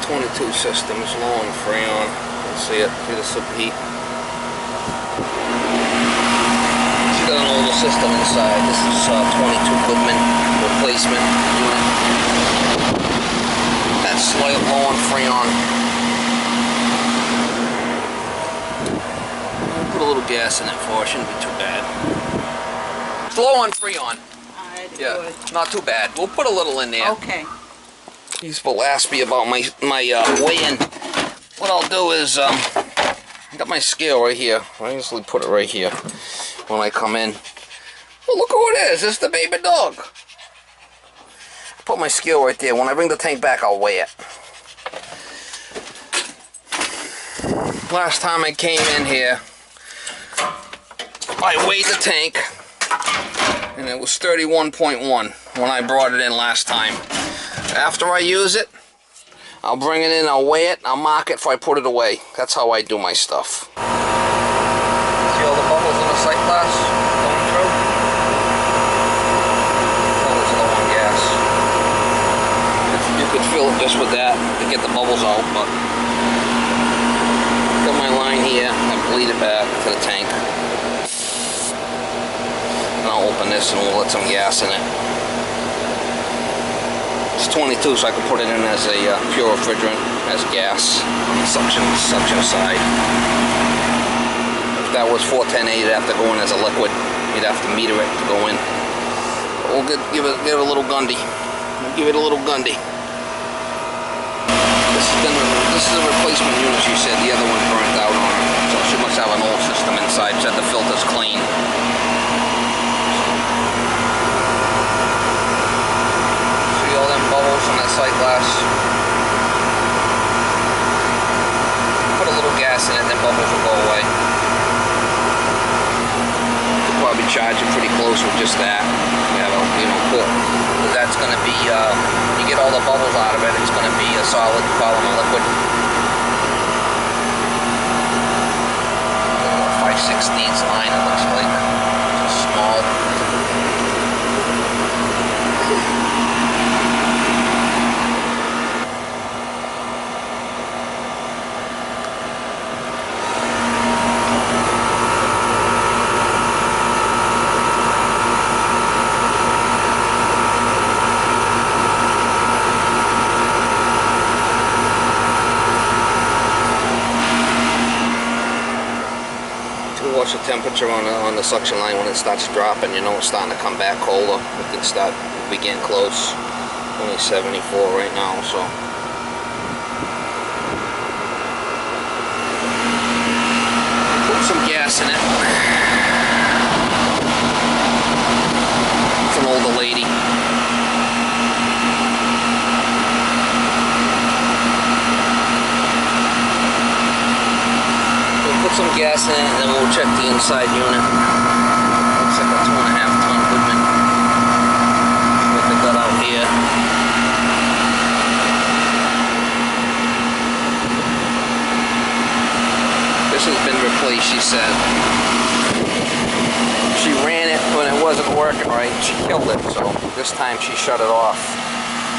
22 system is low on freon. Let's see it. See the superheat. It's got an older system inside. This is 22 Goodman replacement unit. That's slight low on freon. We'll put a little gas in it for it. Shouldn't be too bad. It's low on freon. Yeah, not too bad. We'll put a little in there. Okay. These people ask me about my weigh-in. What I'll do is, I got my scale right here. I usually put it right here when I come in. Well, look who it is. It's the baby dog. Put my scale right there. When I bring the tank back, I'll weigh it. Last time I came in here, I weighed the tank, and it was 31.1 when I brought it in last time. After I use it, I'll bring it in, I'll weigh it, I'll mark it before I put it away. That's how I do my stuff. See all the bubbles in the sight glass going through? That was low on gas. You could fill it just with that to get the bubbles out, but got my line here, I bleed it back to the tank. And I'll open this and we'll let some gas in it. It's 22, so I can put it in as a pure refrigerant, as gas on the suction side. If that was 410A, you'd have to go in as a liquid. You'd have to meter it to go in. We'll give it a little gundy. We'll give it a little gundy. This is a replacement unit, she said. The other one burnt out on her, so she must have an old system inside. She said the filter's clean. Bubbles on that sight glass. Put a little gas in it, then bubbles will go away. Could probably charge it pretty close with just that. You know, cool. That's going to be, when you get all the bubbles out of it, it's going to be a solid polymer liquid. 5/16 line, it looks like. Just small. Watch the temperature on the suction line. When it starts dropping, you know it's starting to come back colder. We can start, we getting close. Only 74 right now, so. Put some gas in it. It's an older lady. Put some gas in it, and then we'll check the inside unit. Looks like a 2.5 ton Goodman. What they got out here. This has been replaced, she said. She ran it when it wasn't working right. She killed it, so this time she shut it off.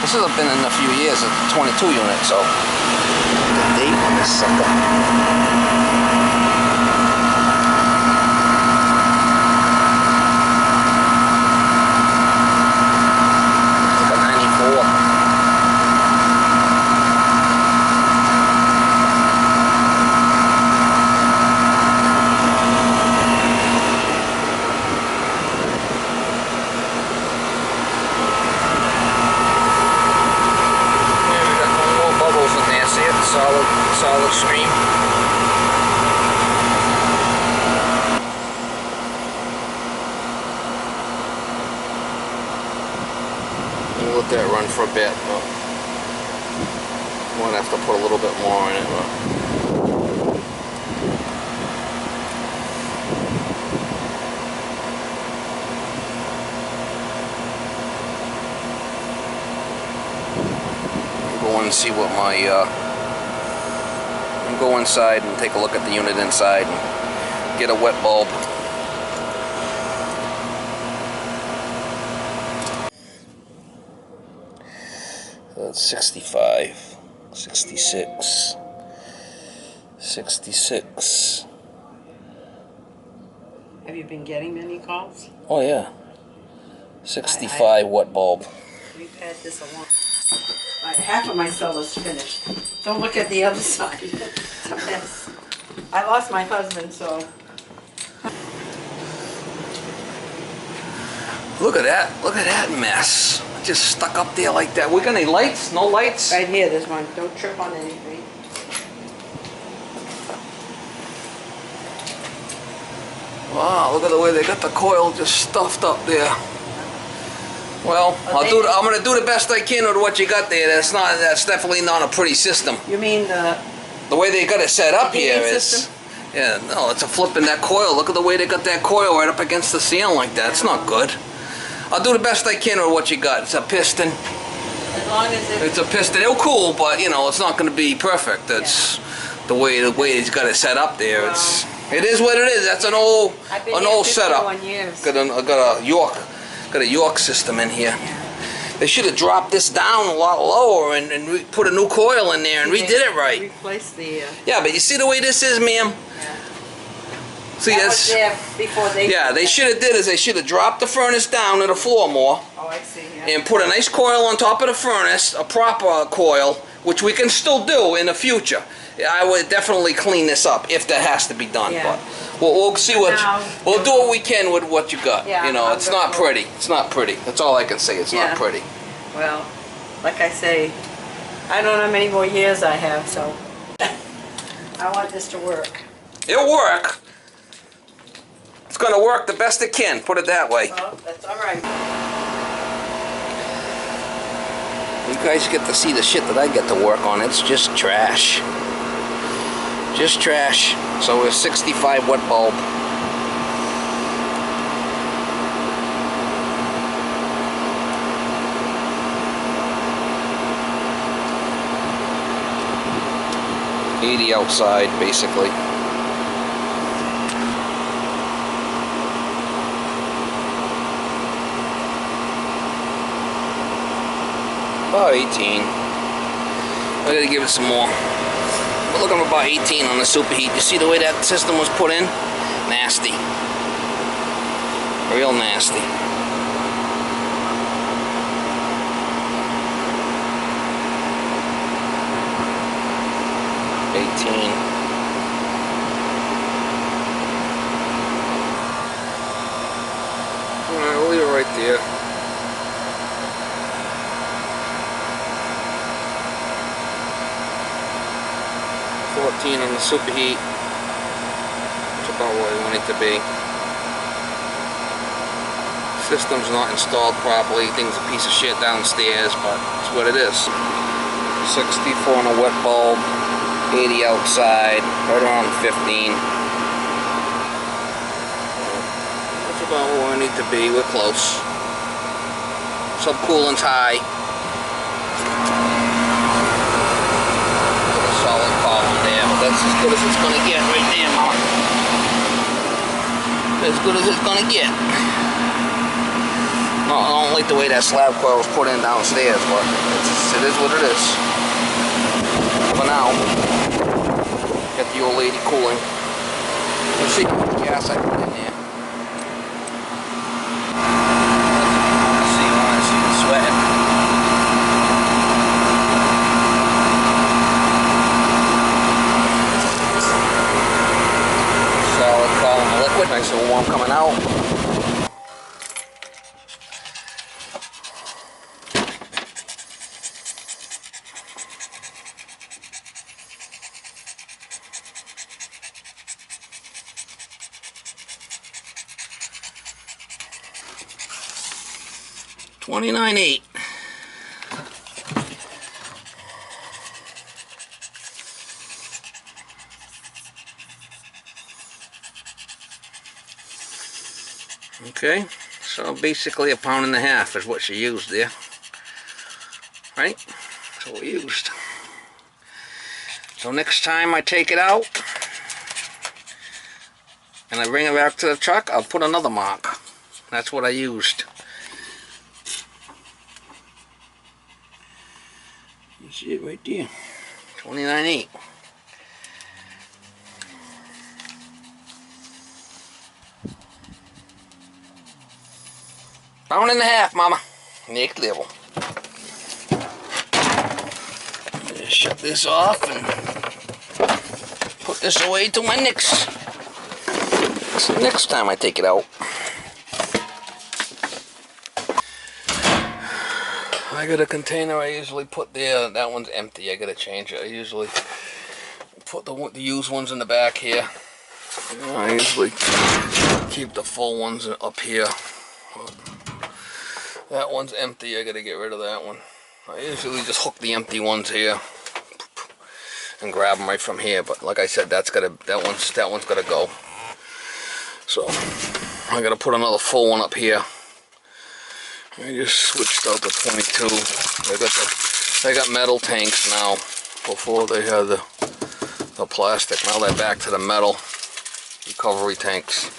This has been in a few years, a 22 unit, so. The date on this sucker. Solid stream. We'll let that run for a bit, but might have to put a little bit more in it. Go in and see what my go inside and take a look at the unit inside and get a wet bulb. That's 65. 66. 66. Have you been getting many calls? Oh yeah. 65 watt bulb. We've had this a long. Half of my solar's finished. Don't look at the other side. It's a mess. I lost my husband, so. Look at that. Look at that mess. Just stuck up there like that. We got any lights? No lights? Right here, there's one. Don't trip on anything. Wow, look at the way they got the coil just stuffed up there. Well, I'm gonna do the best I can with what you got there. That's definitely not a pretty system. You mean the way they got it set up here is system? Yeah, no, it's a flipping that coil. Look at the way they got that coil right up against the ceiling like that. It's not good. I'll do the best I can with what you got. It's a piston. As long as it's a piston. It'll cool, but you know, it's not going to be perfect. That's the way he's got it set up there. Well, it is what it is. That's an old setup. Got a York system in here. They should have dropped this down a lot lower and put a new coil in there and redid it right. Replace the. Yeah, but you see the way this is, ma'am. Yeah. See, that was there before they. Yeah, they should have did is they should have dropped the furnace down to the floor more. Oh, I see. Yeah. And put a nice coil on top of the furnace, a proper coil, which we can still do in the future. I would definitely clean this up if that has to be done. Yeah. But we'll see we'll do what we can with what you got. Yeah, you know, it's not pretty. It's not pretty. That's all I can say. It's not pretty. Well, like I say, I don't know how many more years I have, so I want this to work. It'll work. It's going to work the best it can. Put it that way. Well, that's all right. You guys get to see the shit that I get to work on. It's just trash. Just trash. So a 65 watt bulb. $80 outside, basically. About 18. I gotta give it some more. We're looking at about 18 on the superheat. You see the way that system was put in? Nasty. Real nasty. Alright, we'll leave it right there. On the superheat, which is about where we want it to be. System's not installed properly. Thing's a piece of shit downstairs, but it's what it is. 64 on a wet bulb, 80 outside, right around 15. That's about where we need to be. We're close. Subcoolant's high. That's as good as it's going to get right there, Mark. As good as it's going to get. No, I don't like the way that slab coil was put in downstairs, but it is what it is. For now, get the old lady cooling. Let's see how much gas I put in there. Let's see, I want to see the sweating. Nice and warm coming out. $29.8. Okay, so basically 1.5 pounds is what she used there, right? That's what we used. So next time I take it out and I bring it back to the truck, I'll put another mark. That's what I used. You see it right there. 29.8. £1.50, Mama. Next level. Just shut this off and put this away till my next time I take it out. I got a container I usually put there. That one's empty. I gotta change it. I usually put the used ones in the back here. I usually keep the full ones up here. That one's empty. I gotta get rid of that one. I usually just hook the empty ones here and grab them right from here. But like I said, that one's gotta go. So I gotta put another full one up here. I just switched out the 22. They got metal tanks now. Before they had the plastic. Now they're back to the metal recovery tanks.